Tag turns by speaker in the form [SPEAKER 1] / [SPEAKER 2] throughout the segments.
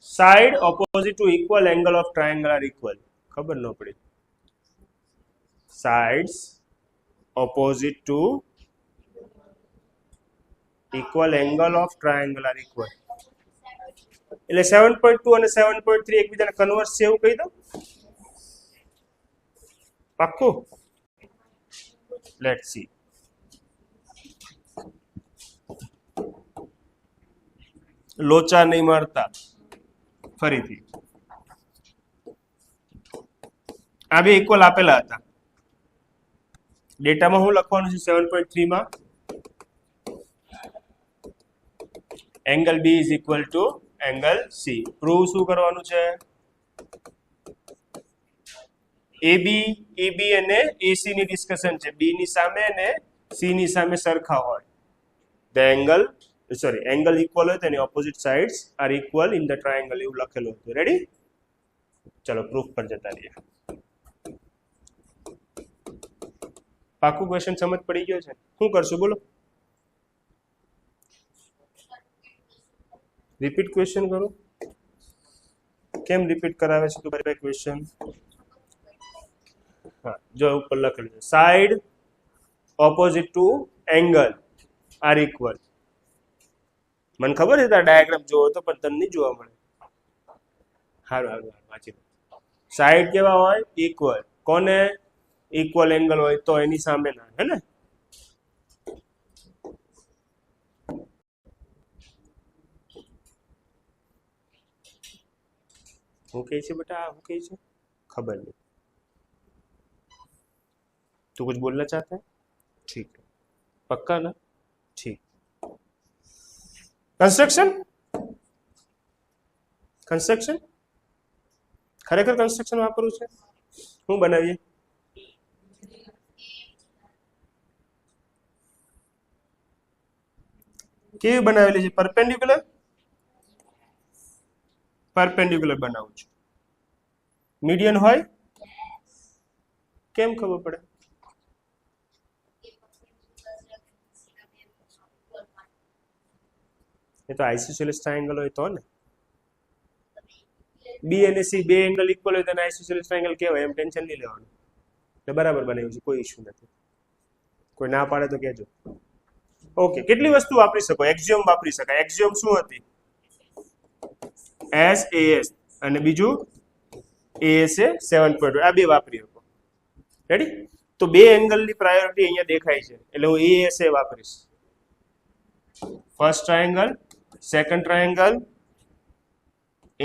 [SPEAKER 1] Side opposite to equal angle of triangle are equal. ખબર ન પડી. Sides opposite to equal angle of triangle are equal. એટલે 7.2 અને 7.3 એકબીજાને કન્વર્સ છે એવું કહી દો. પાક્કું? Let's see. લોચા નહીં મળતા. ફરીથી આ બે ઇક્વલ આપેલા હતા. ડેટામાં શું લખવાનું છે? 7.3 માં angle B is equal to angle C. Prove શું કરવાનું છે? એબી અને એસી ની ડિસ્કશન છે. બી ની સામે અને સી ની સામે સરખા હોય. ધ એંગલ ઇક્વલ હોય તેની opposite sides are equal in the triangle એવું લખેલું હતું. રેડી? ચલો પ્રૂફ પર જતા રહીએ. પાકું ક્વેશ્ચન સમજ પડી ગયો છે? શું કરશું બોલો? રિપીટ ક્વેશ્ચન કરો. કેમ રિપીટ કરાવે છે તમારી પાસે ક્વેશ્ચન? હા, જો ઉપર લખેલું છે side opposite to angle are equal. મને ખબર છે તારા ડાયાગ્રામ જોવો તો, પણ તને નહીં જોવા મળે. હારું વાંચી લો. સાઇડ કેવા હોય? ઇક્વલ. કોને? ઇક્વલ એંગલ હોય તો એની સામે ના, હે ને? હું કહે છે बेटा? હું કહે છે? खबर नहीं. तू कुछ बोलना चाहता है? ठीक है. पक्का ना? ठीक. કન્સ્ટ્રક્શન ખરેખર કન્સ્ટ્રક્શન વાપરવું છે. શું બનાવીએ? કેવી બનાવેલી છે? પરપેન્ડિક્યુલર બનાવું છું. મીડિયન હોય કેમ ખબર પડે? એ તો આઇસોસેલેસ ટ્રાયેંગલ હોય તો ને. બી અને સી બે એંગલ ઇક્વલ હોય તો આઇસોસેલેસ ટ્રાયેંગલ કહેવાય. એમ ટેન્શન નહીં લેવાનું. એટલે બરાબર બનાવ્યું છે, કોઈ ઇશ્યુ નથી. કોઈ ના પાડે તો કહેજો. ઓકે, કેટલી વસ્તુ વાપરી શકો? એક્ઝિયોમ વાપરી શકાય. એક્ઝિયોમ શું હતી? એસ એએસ અને બીજું એએસ એ 7.2. આ બે વાપરી શકો. રેડી? તો બે એંગલની પ્રાયોરિટી અહીંયા દેખાય છે એટલે હું એએસ એ વાપરીશ. First triangle, second triangle,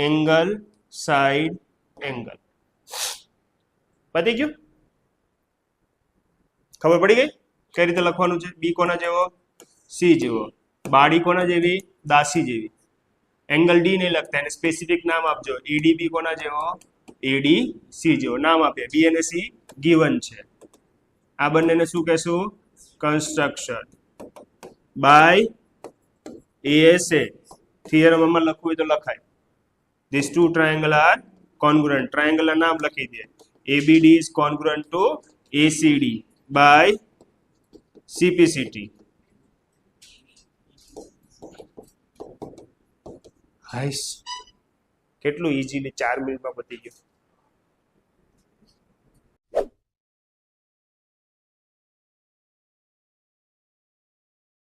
[SPEAKER 1] angle, side, angle. પતી ગયું? ખબર પડી ગઈ કઈ રીતે લખવાનું છે? બી કોના જેવો? સી જેવો. બાડી કોના જેવી? દાસી જેવી. એંગલ ડી નહીં લખતા, એને સ્પેસિફિક નામ આપજો. એડી બી કોના જેવો? એડી સી જેવો. નામ આપીએ. બી અને સી ગિવન છે. આ બંનેને શું કહેશું? Construction by એએસએ. થિયરમમાં લખવું હોય તો લખાય. This two triangle are congruent. ટ્રાયેંગલના નામ લખી દે. ABD is congruent to ACD by CPCT. હાઈસ કેટલું ઇઝીલી 4 મિનિટમાં પતી ગયું.